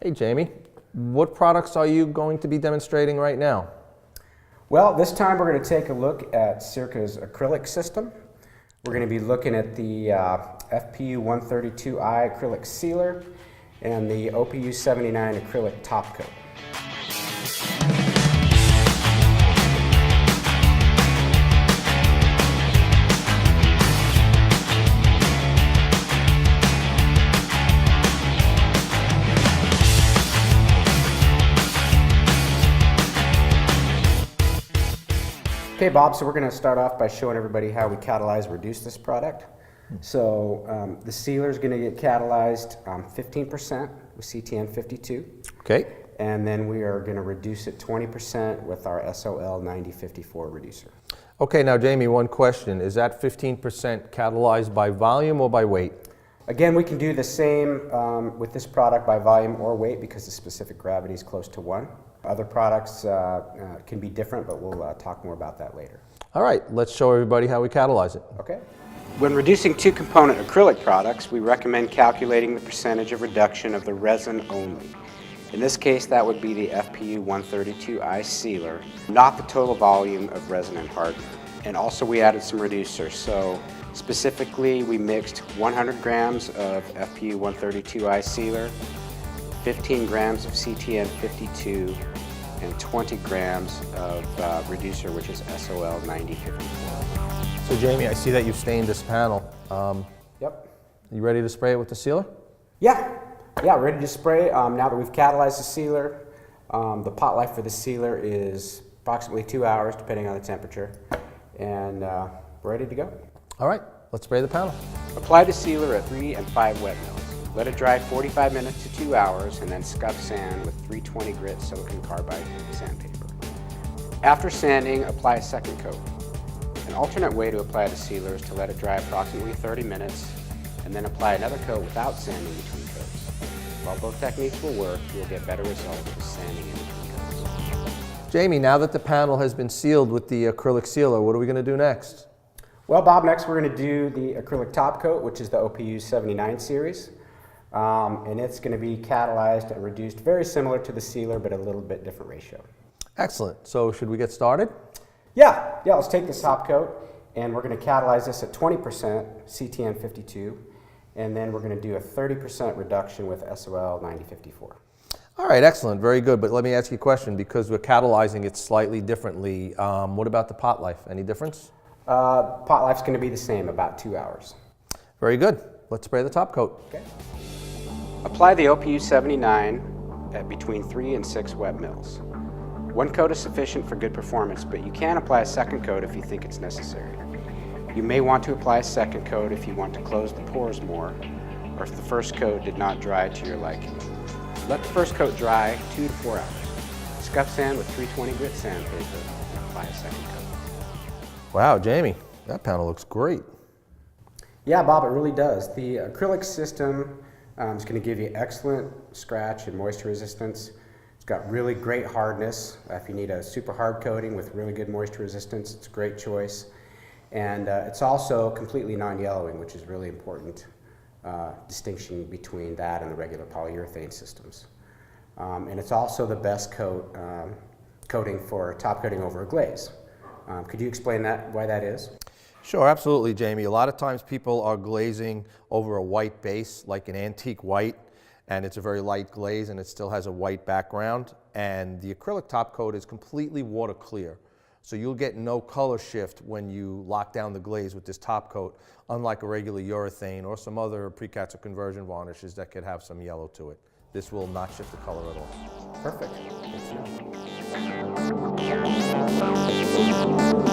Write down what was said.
Hey Jamie, what products are you going to be demonstrating right now? Well, this time we're going to take a look at Sirca's acrylic system. We're going to be looking at the FPU 132i acrylic sealer and the OPU 79 acrylic topcoat. Okay, Bob, so we're going to start off by showing everybody how we catalyze and reduce this product. So the sealer is going to get catalyzed 15% with CTN 52. Okay. And then we are going to reduce it 20% with our SOL 9054 reducer. Okay, now Jamie, one question. Is that 15% catalyzed by volume or by weight? Again, we can do the same with this product by volume or weight because the specific gravity is close to 1. Other products can be different, but we'll talk more about that later. All right, let's show everybody how we catalyze it. Okay. When reducing two-component acrylic products, we recommend calculating the percentage of reduction of the resin only. In this case, that would be the FPU 132i sealer, not the total volume of resin and hardener. And also we added some reducers. So specifically, we mixed 100 grams of FPU 132i sealer, 15 grams of CTN 52, and 20 grams of reducer, which is SOL 9054. So Jamie, I see that you've stained this panel. Yep. You ready to spray it with the sealer? Yeah, ready to spray. Now that we've catalyzed the sealer, the pot life for the sealer is approximately 2 hours, depending on the temperature, and we're ready to go. All right, let's spray the panel. Apply the sealer at 3 and 5 wet mills. Let it dry 45 minutes to 2 hours, and then scuff sand with 320 grit silicon carbide sandpaper. After sanding, apply a second coat. An alternate way to apply the sealer is to let it dry approximately 30 minutes, and then apply another coat without sanding between coats. While both techniques will work, you will get better results with sanding in between coats. Jamie, now that the panel has been sealed with the acrylic sealer, what are we going to do next? Well, Bob, next we're going to do the acrylic topcoat, which is the OPU 79 series. And it's going to be catalyzed and reduced very similar to the sealer, but a little bit different ratio. Excellent. So should we get started? Yeah, let's take this top coat, and we're going to catalyze this at 20% CTN 52, and then we're going to do a 30% reduction with SOL 9054. All right, excellent, very good. But let me ask you a question, because we're catalyzing it slightly differently. What about the pot life? Any difference? Pot life's going to be the same, about 2 hours. Very good. Let's spray the top coat. Okay. Apply the OPU 79 at between 3 and 6 wet mills. 1 coat is sufficient for good performance, but you can apply a second coat if you think it's necessary. You may want to apply a second coat if you want to close the pores more, or if the first coat did not dry to your liking. Let the first coat dry 2 to 4 hours. Scuff sand with 320 grit sandpaper and apply a second coat. Wow, Jamie, that panel looks great. Yeah, Bob, it really does. The acrylic system is going to give you excellent scratch and moisture resistance. It's got really great hardness. If you need a super hard coating with really good moisture resistance, it's a great choice. And it's also completely non-yellowing, which is really important distinction between that and the regular polyurethane systems. And it's also the best coating for top coating over a glaze. Could you explain why that is? Sure, absolutely, Jamie. A lot of times people are glazing over a white base, like an antique white, and it's a very light glaze and it still has a white background. And the acrylic top coat is completely water clear. So you'll get no color shift when you lock down the glaze with this top coat, unlike a regular urethane or some other precast or conversion varnishes that could have some yellow to it. This will not shift the color at all. Perfect. Good to know.